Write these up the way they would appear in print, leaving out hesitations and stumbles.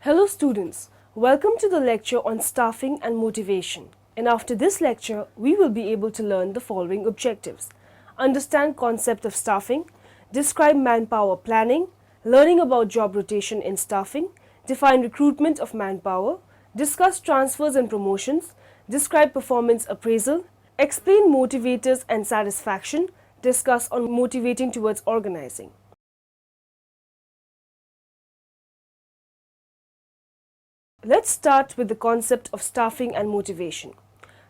Hello students, welcome to the lecture on staffing and motivation. And after this lecture, we will be able to learn the following objectives. Understand concept of staffing, describe manpower planning, learning about job rotation in staffing, define recruitment of manpower, discuss transfers and promotions, describe performance appraisal, explain motivators and satisfaction, discuss on motivating towards organizing. Let's start with the concept of staffing and motivation.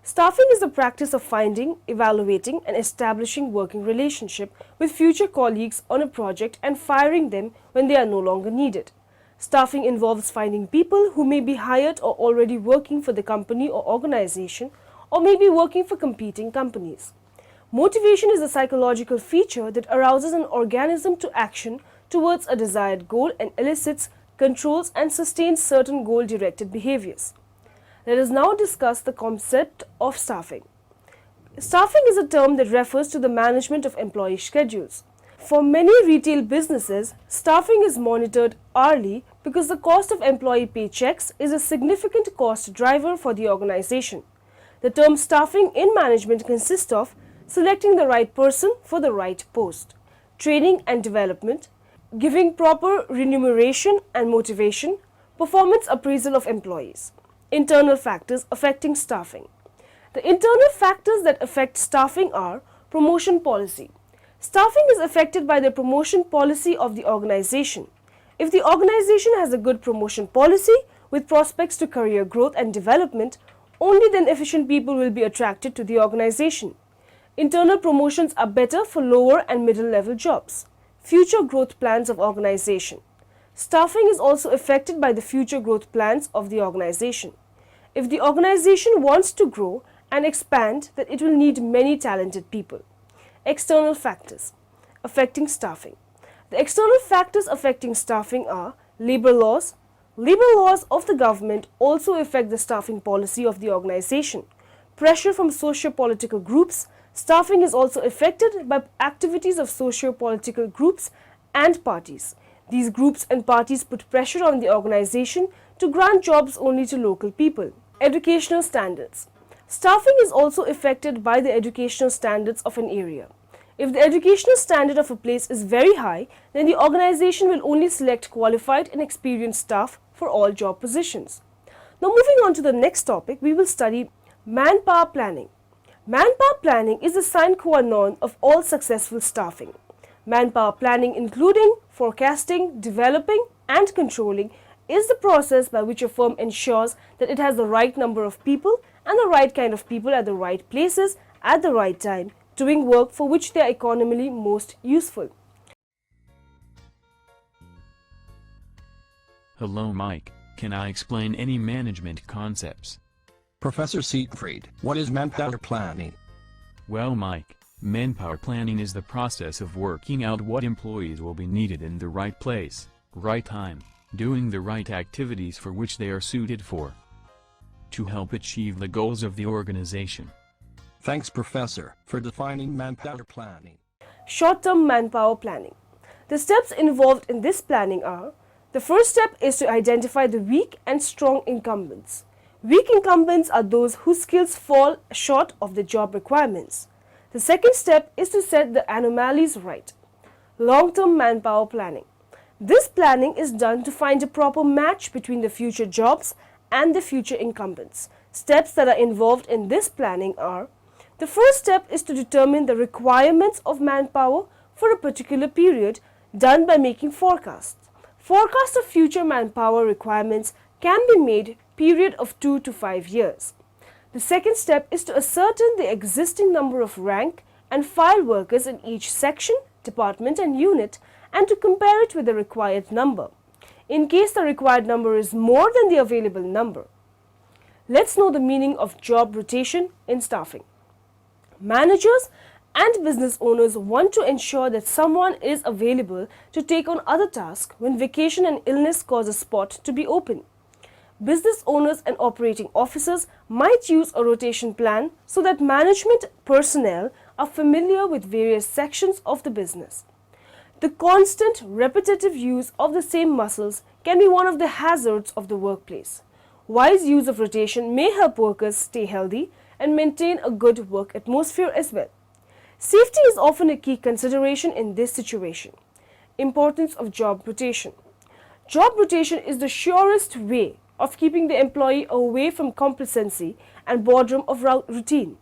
Staffing is the practice of finding, evaluating, and establishing working relationship with future colleagues on a project and firing them when they are no longer needed. Staffing involves finding people who may be hired or already working for the company or organization, or may be working for competing companies. Motivation is a psychological feature that arouses an organism to action towards a desired goal and elicits, controls and sustains certain goal-directed behaviors. Let us now discuss the concept of staffing. Staffing is a term that refers to the management of employee schedules. For many retail businesses, staffing is monitored hourly because the cost of employee paychecks is a significant cost driver for the organization. The term staffing in management consists of selecting the right person for the right post, training and development, giving proper remuneration and motivation, performance appraisal of employees. Internal factors affecting staffing. The internal factors that affect staffing are promotion policy. Staffing is affected by the promotion policy of the organization. If the organization has a good promotion policy with prospects to career growth and development, only then efficient people will be attracted to the organization. Internal promotions are better for lower and middle level jobs. Future growth plans of organization. Staffing is also affected by the future growth plans of the organization. If the organization wants to grow and expand, then it will need many talented people. External factors affecting staffing. The external factors affecting staffing are labor laws. Labor laws of the government also affect the staffing policy of the organization. Pressure from socio-political groups. Staffing is also affected by activities of socio-political groups and parties. These groups and parties put pressure on the organization to grant jobs only to local people. Educational standards. Staffing is also affected by the educational standards of an area. If the educational standard of a place is very high, then the organization will only select qualified and experienced staff for all job positions. Now moving on to the next topic, we will study manpower planning. Manpower planning is the sine qua non of all successful staffing. Manpower planning, including forecasting, developing, and controlling, is the process by which a firm ensures that it has the right number of people and the right kind of people at the right places at the right time, doing work for which they are economically most useful. Hello Mike, can I explain any management concepts? Professor Siegfried, what is manpower planning? Well Mike, manpower planning is the process of working out what employees will be needed in the right place, right time, doing the right activities for which they are suited for, to help achieve the goals of the organization. Thanks Professor for defining manpower planning. Short-term manpower planning. The steps involved in this planning are: the first step is to identify the weak and strong incumbents. Weak incumbents are those whose skills fall short of the job requirements. The second step is to set the anomalies right. Long-term manpower planning. This planning is done to find a proper match between the future jobs and the future incumbents. Steps that are involved in this planning are: the first step is to determine the requirements of manpower for a particular period, done by making forecasts. Forecasts of future manpower requirements can be made period of 2 to 5 years. The second step is to ascertain the existing number of rank and file workers in each section, department and unit, and to compare it with the required number, in case the required number is more than the available number. Let's know the meaning of job rotation in staffing. Managers and business owners want to ensure that someone is available to take on other tasks when vacation and illness cause a spot to be open. Business owners and operating officers might use a rotation plan so that management personnel are familiar with various sections of the business. The constant, repetitive use of the same muscles can be one of the hazards of the workplace. Wise use of rotation may help workers stay healthy and maintain a good work atmosphere as well. Safety is often a key consideration in this situation. Importance of job rotation. Job rotation is the surest way of keeping the employee away from complacency and boredom of routine.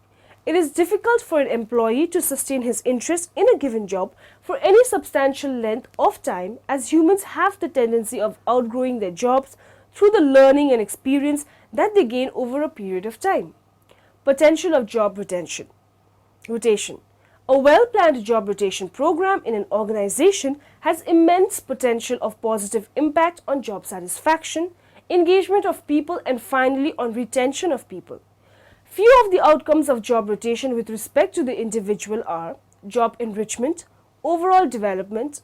It is difficult for an employee to sustain his interest in a given job for any substantial length of time, as humans have the tendency of outgrowing their jobs through the learning and experience that they gain over a period of time. Potential of job rotation. A well-planned job rotation program in an organization has immense potential of positive impact on job satisfaction, engagement of people, and finally on retention of people. Few of the outcomes of job rotation with respect to the individual are job enrichment, overall development,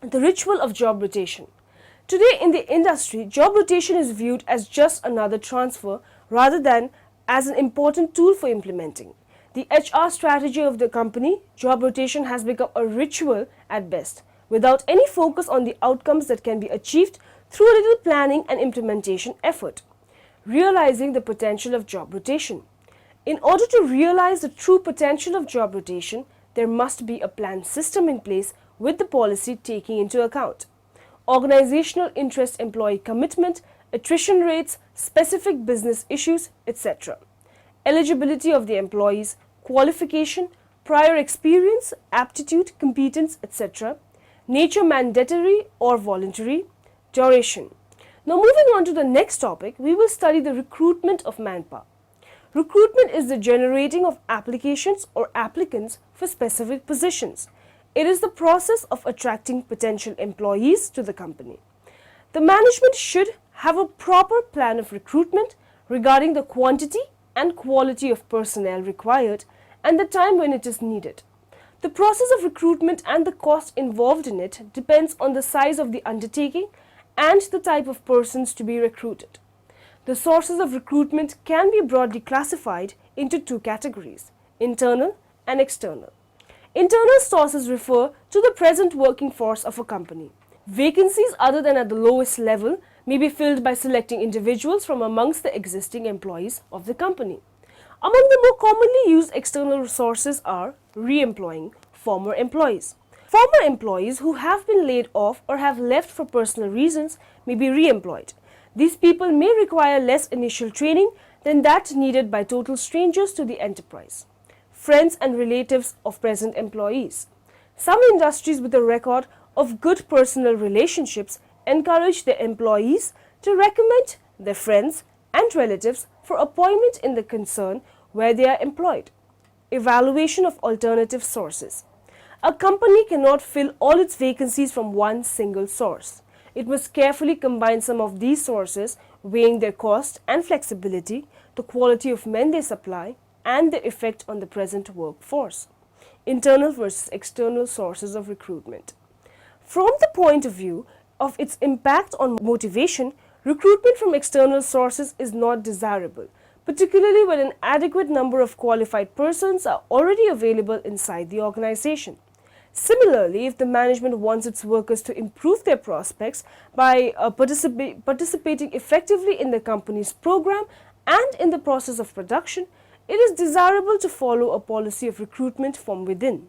the ritual of job rotation. Today in the industry, job rotation is viewed as just another transfer rather than as an important tool for implementing the HR strategy of the company. Job rotation has become a ritual at best, without any focus on the outcomes that can be achieved through a little planning and implementation effort. Realizing the potential of job rotation. In order to realize the true potential of job rotation, there must be a planned system in place with the policy taking into account organizational interest, employee commitment, attrition rates, specific business issues, etc. Eligibility of the employees, qualification, prior experience, aptitude, competence, etc. Nature mandatory or voluntary, duration. Now moving on to the next topic, we will study the recruitment of manpower. Recruitment is the generating of applications or applicants for specific positions. It is the process of attracting potential employees to the company. The management should have a proper plan of recruitment regarding the quantity and quality of personnel required and the time when it is needed. The process of recruitment and the cost involved in it depends on the size of the undertaking and the type of persons to be recruited. The sources of recruitment can be broadly classified into two categories, internal and external. Internal sources refer to the present working force of a company. Vacancies other than at the lowest level may be filled by selecting individuals from amongst the existing employees of the company. Among the more commonly used external sources are re-employing former employees. Former employees who have been laid off or have left for personal reasons may be re-employed. These people may require less initial training than that needed by total strangers to the enterprise. Friends and relatives of present employees. Some industries with a record of good personal relationships encourage their employees to recommend their friends and relatives for appointment in the concern where they are employed. Evaluation of alternative sources. A company cannot fill all its vacancies from one single source. It must carefully combine some of these sources, weighing their cost and flexibility, the quality of men they supply, and the effect on the present workforce. Internal versus external sources of recruitment. From the point of view of its impact on motivation, recruitment from external sources is not desirable, particularly when an adequate number of qualified persons are already available inside the organization. Similarly, if the management wants its workers to improve their prospects by participating effectively in the company's program and in the process of production, it is desirable to follow a policy of recruitment from within.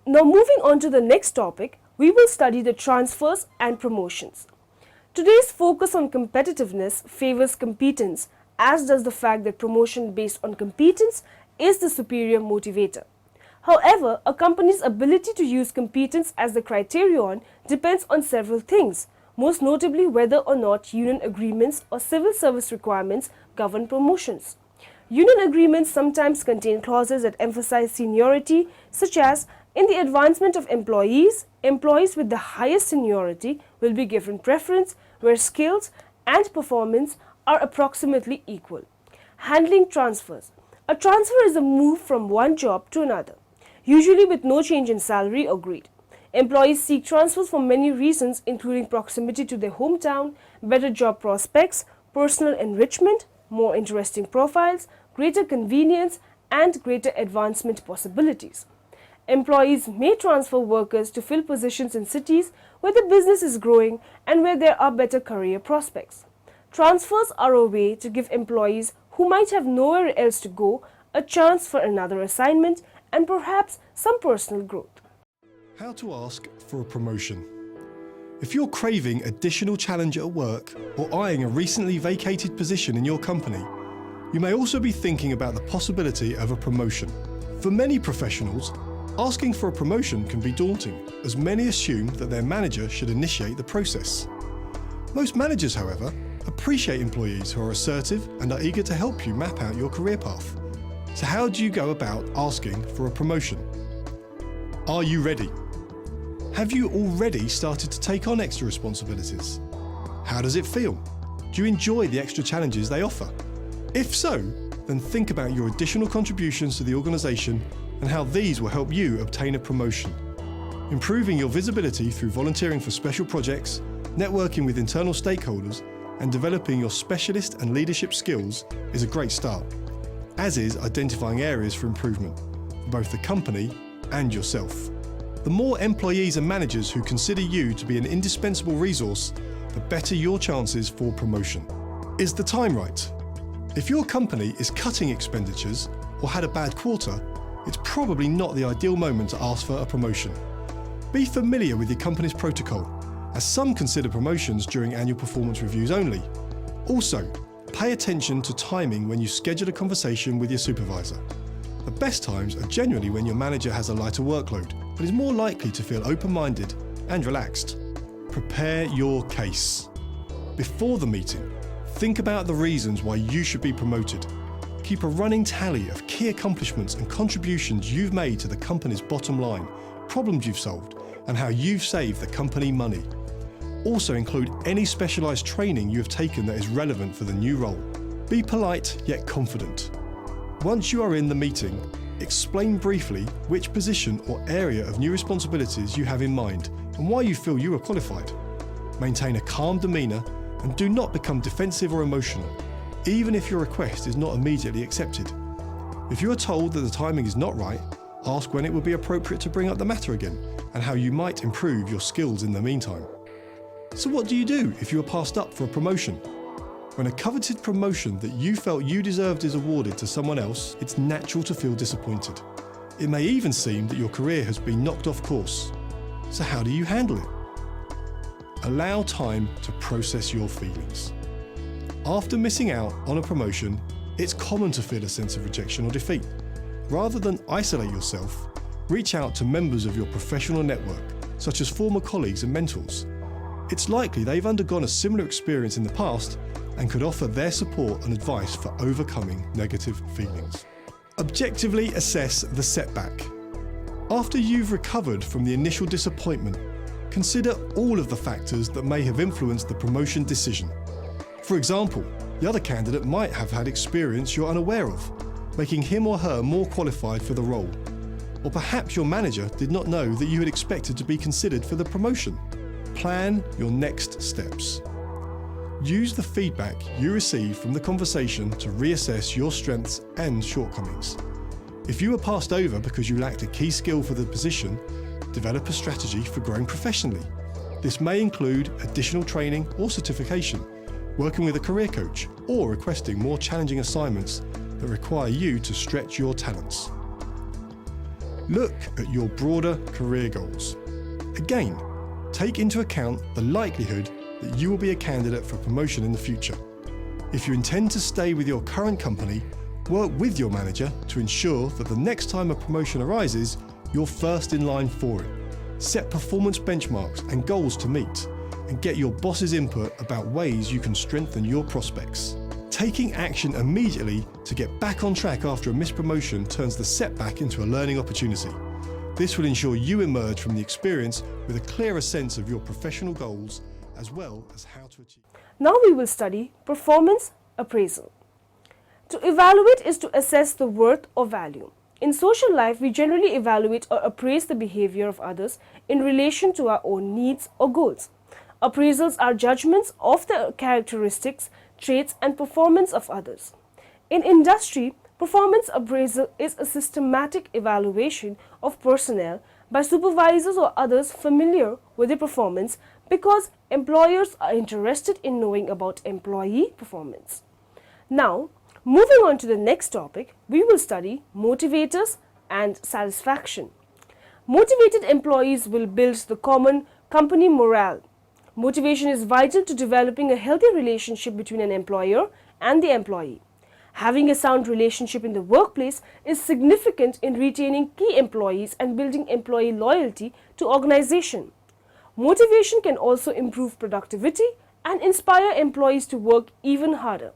Now moving on to the next topic, we will study the transfers and promotions. Today's focus on competitiveness favors competence, as does the fact that promotion based on competence is the superior motivator. However, a company's ability to use competence as the criterion depends on several things, most notably whether or not union agreements or civil service requirements govern promotions. Union agreements sometimes contain clauses that emphasize seniority, such as in the advancement of employees, employees with the highest seniority will be given preference where skills and performance are approximately equal. Handling transfers. A transfer is a move from one job to another, usually with no change in salary or grade. Employees seek transfers for many reasons, including proximity to their hometown, better job prospects, personal enrichment, more interesting profiles, greater convenience, and greater advancement possibilities. Employees may transfer workers to fill positions in cities where the business is growing and where there are better career prospects. Transfers are a way to give employees who might have nowhere else to go a chance for another assignment and perhaps some personal growth. How to ask for a promotion. If you're craving additional challenge at work or eyeing a recently vacated position in your company, you may also be thinking about the possibility of a promotion. For many professionals, asking for a promotion can be daunting, as many assume that their manager should initiate the process. Most managers, however, appreciate employees who are assertive and are eager to help you map out your career path. So how do you go about asking for a promotion? Are you ready? Have you already started to take on extra responsibilities? How does it feel? Do you enjoy the extra challenges they offer? If so, then think about your additional contributions to the organisation and how these will help you obtain a promotion. Improving your visibility through volunteering for special projects, networking with internal stakeholders, and developing your specialist and leadership skills is a great start, as is identifying areas for improvement for both the company and yourself. The more employees and managers who consider you to be an indispensable resource, the better your chances for promotion. Is the time right? If your company is cutting expenditures or had a bad quarter, it's probably not the ideal moment to ask for a promotion. Be familiar with your company's protocol, as some consider promotions during annual performance reviews only. Also, pay attention to timing when you schedule a conversation with your supervisor. The best times are generally when your manager has a lighter workload, but is more likely to feel open-minded and relaxed. Prepare your case. Before the meeting, think about the reasons why you should be promoted. Keep a running tally of key accomplishments and contributions you've made to the company's bottom line, problems you've solved, and how you've saved the company money. Also include any specialised training you have taken that is relevant for the new role. Be polite yet confident. Once you are in the meeting, explain briefly which position or area of new responsibilities you have in mind and why you feel you are qualified. Maintain a calm demeanour and do not become defensive or emotional, even if your request is not immediately accepted. If you are told that the timing is not right, ask when it would be appropriate to bring up the matter again and how you might improve your skills in the meantime. So what do you do if you are passed up for a promotion? When a coveted promotion that you felt you deserved is awarded to someone else, it's natural to feel disappointed. It may even seem that your career has been knocked off course. So how do you handle it? Allow time to process your feelings. After missing out on a promotion, it's common to feel a sense of rejection or defeat. Rather than isolate yourself, reach out to members of your professional network, such as former colleagues and mentors. It's likely they've undergone a similar experience in the past and could offer their support and advice for overcoming negative feelings. Objectively assess the setback. After you've recovered from the initial disappointment, consider all of the factors that may have influenced the promotion decision. For example, the other candidate might have had experience you're unaware of, making him or her more qualified for the role. Or perhaps your manager did not know that you had expected to be considered for the promotion. Plan your next steps. Use the feedback you receive from the conversation to reassess your strengths and shortcomings. If you were passed over because you lacked a key skill for the position, develop a strategy for growing professionally. This may include additional training or certification, working with a career coach, or requesting more challenging assignments that require you to stretch your talents. Look at your broader career goals. Again, take into account the likelihood that you will be a candidate for promotion in the future. If you intend to stay with your current company, work with your manager to ensure that the next time a promotion arises, you're first in line for it. Set performance benchmarks and goals to meet, and get your boss's input about ways you can strengthen your prospects. Taking action immediately to get back on track after a missed promotion turns the setback into a learning opportunity. This will ensure you emerge from the experience with a clearer sense of your professional goals as well as how to achieve. Now we will study performance appraisal. To evaluate is to assess the worth or value. In social life, we generally evaluate or appraise the behavior of others in relation to our own needs or goals. Appraisals are judgments of the characteristics, traits, and performance of others. In industry, performance appraisal is a systematic evaluation of personnel by supervisors or others familiar with their performance because employers are interested in knowing about employee performance. Now, moving on to the next topic, we will study motivators and satisfaction. Motivated employees will build the common company morale. Motivation is vital to developing a healthy relationship between an employer and the employee. Having a sound relationship in the workplace is significant in retaining key employees and building employee loyalty to organization. Motivation can also improve productivity and inspire employees to work even harder.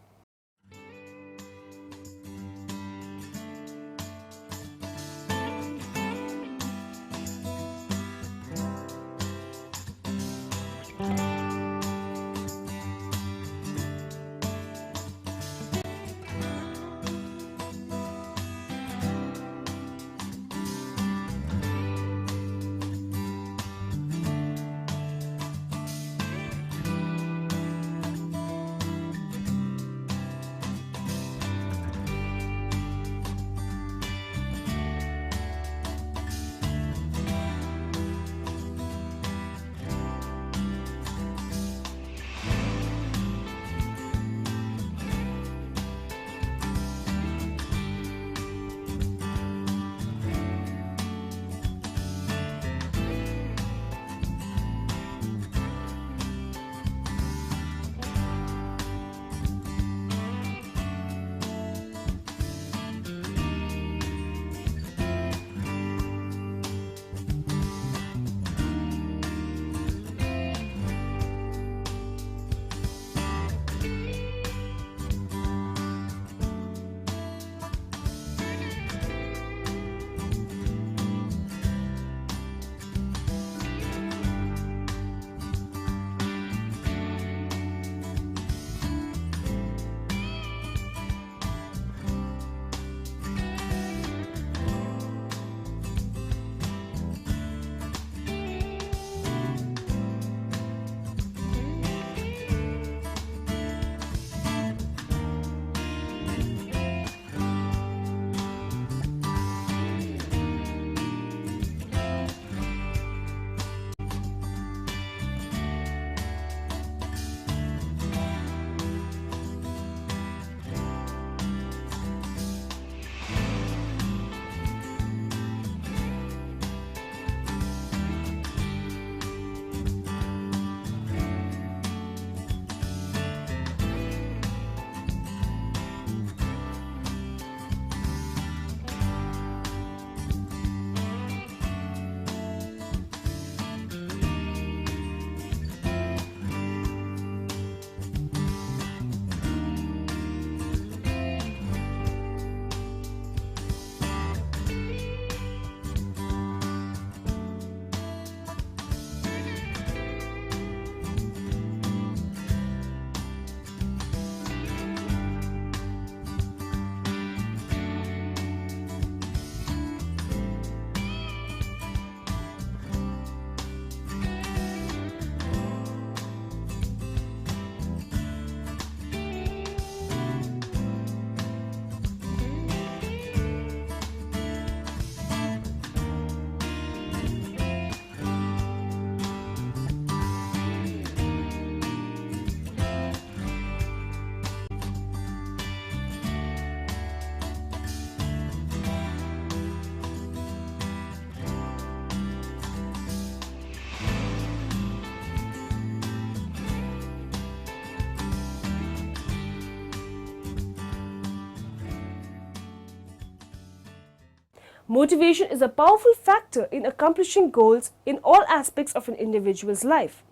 Motivation is a powerful factor in accomplishing goals in all aspects of an individual's life.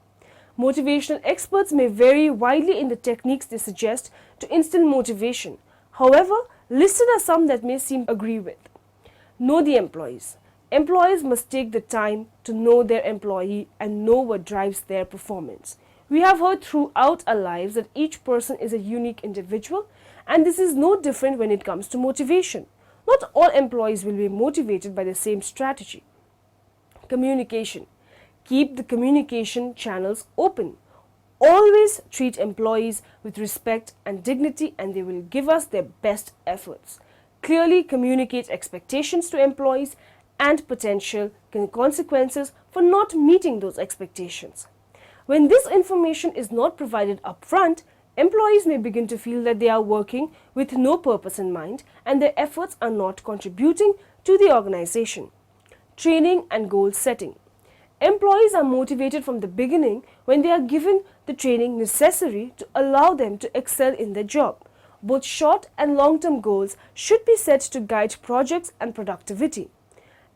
Motivational experts may vary widely in the techniques they suggest to instill motivation. However, listed are some that may seem to agree with. Know the employees. Employees must take the time to know their employee and know what drives their performance. We have heard throughout our lives that each person is a unique individual, and this is no different when it comes to motivation. Not all employees will be motivated by the same strategy. Communication. Keep the communication channels open. Always treat employees with respect and dignity, and they will give us their best efforts. Clearly communicate expectations to employees and potential consequences for not meeting those expectations. When this information is not provided upfront, employees may begin to feel that they are working with no purpose in mind and their efforts are not contributing to the organization. Training and goal setting. Employees are motivated from the beginning when they are given the training necessary to allow them to excel in their job. Both short and long-term goals should be set to guide projects and productivity.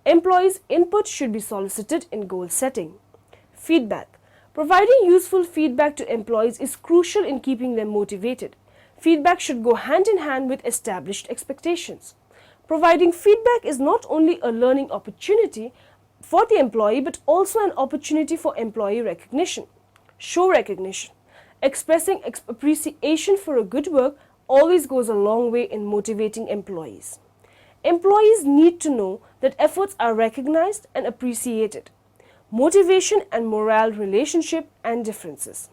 Employees' input should be solicited in goal setting. Feedback. Providing useful feedback to employees is crucial in keeping them motivated. Feedback should go hand in hand with established expectations. Providing feedback is not only a learning opportunity for the employee but also an opportunity for employee recognition. Show recognition. Expressing appreciation for a good work always goes a long way in motivating employees. Employees need to know that efforts are recognized and appreciated. Motivation and morale relationship and differences.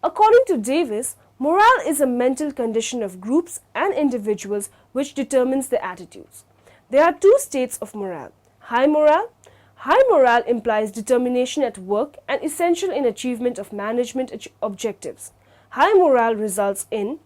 According to Davis, morale is a mental condition of groups and individuals which determines their attitudes. There are two states of morale. High morale. High morale implies determination at work and essential in achievement of management objectives. High morale results in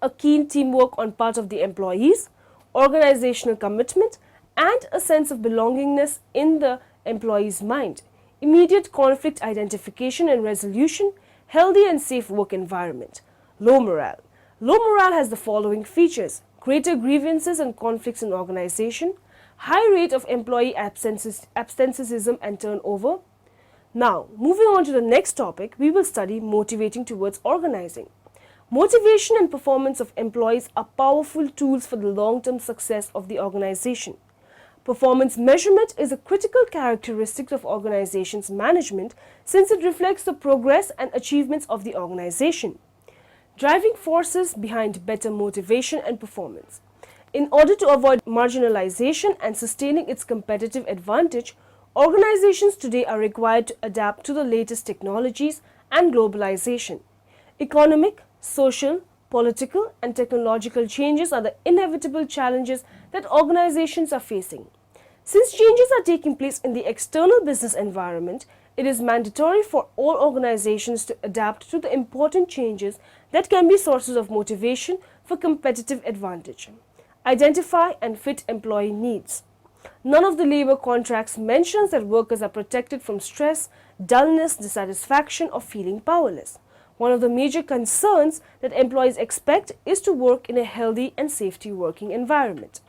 a keen teamwork on part of the employees, organizational commitment, and a sense of belongingness in the employee's mind, immediate conflict identification and resolution, healthy and safe work environment. Low morale. Low morale has the following features: greater grievances and conflicts in organization, high rate of employee absenteeism and turnover. Now, moving on to the next topic, we will study motivating towards organizing. Motivation and performance of employees are powerful tools for the long-term success of the organization. Performance measurement is a critical characteristic of organization's management since it reflects the progress and achievements of the organization. Driving forces behind better motivation and performance. In order to avoid marginalization and sustaining its competitive advantage, organizations today are required to adapt to the latest technologies and globalization. Economic, social, political, and technological changes are the inevitable challenges that organizations are facing. Since changes are taking place in the external business environment, it is mandatory for all organizations to adapt to the important changes that can be sources of motivation for competitive advantage. Identify and fit employee needs. None of the labor contracts mentions that workers are protected from stress, dullness, dissatisfaction, or feeling powerless. One of the major concerns that employees expect is to work in a healthy and safety working environment.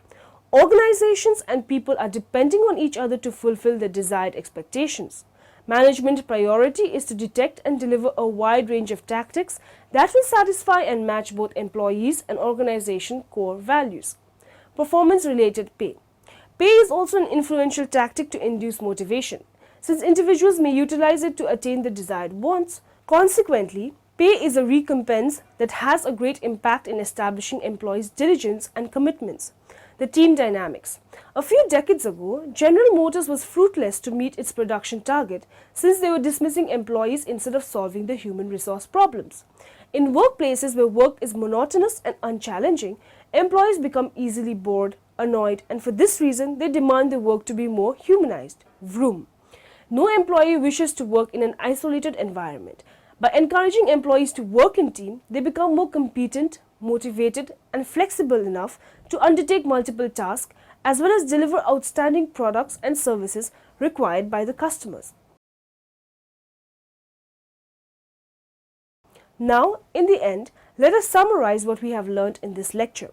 Organizations and people are depending on each other to fulfill their desired expectations. Management priority is to detect and deliver a wide range of tactics that will satisfy and match both employees and organization core values. Performance-related pay. Pay is also an influential tactic to induce motivation, since individuals may utilize it to attain the desired wants. Consequently, pay is a recompense that has a great impact in establishing employees' diligence and commitments. The team dynamics. A few decades ago, General Motors was fruitless to meet its production target since they were dismissing employees instead of solving the human resource problems. In workplaces where work is monotonous and unchallenging, employees become easily bored, annoyed, and for this reason, they demand the work to be more humanized. Vroom. No employee wishes to work in an isolated environment. By encouraging employees to work in team, they become more competent, motivated, and flexible enough to undertake multiple tasks as well as deliver outstanding products and services required by the customers. Now, in the end, let us summarize what we have learned in this lecture.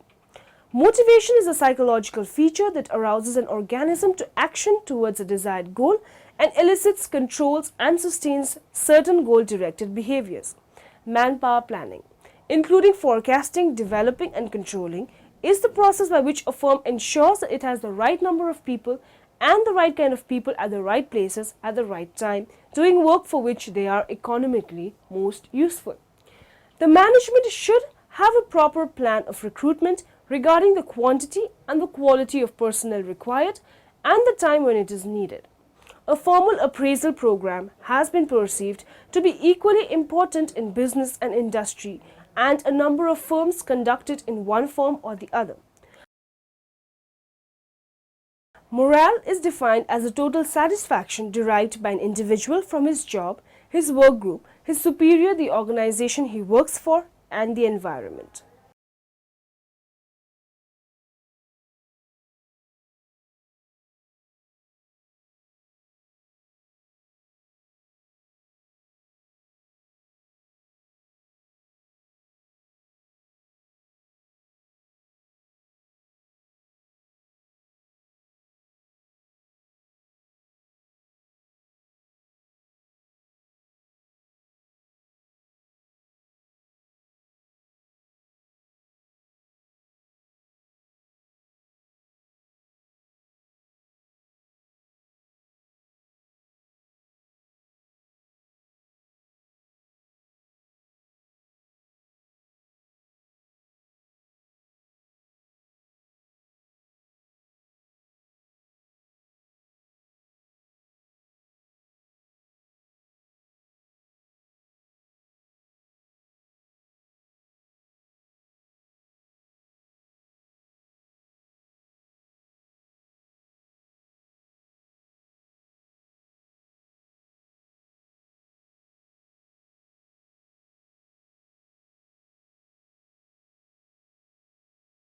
Motivation is a psychological feature that arouses an organism to action towards a desired goal and elicits, controls, and sustains certain goal-directed behaviors. Manpower planning, including forecasting, developing, and controlling, is the process by which a firm ensures that it has the right number of people and the right kind of people at the right places at the right time, doing work for which they are economically most useful. The management should have a proper plan of recruitment regarding the quantity and the quality of personnel required and the time when it is needed. A formal appraisal program has been perceived to be equally important in business and industry, and a number of firms conduct it in one form or the other. Morale is defined as a total satisfaction derived by an individual from his job, his work group, his superior, the organization he works for, and the environment.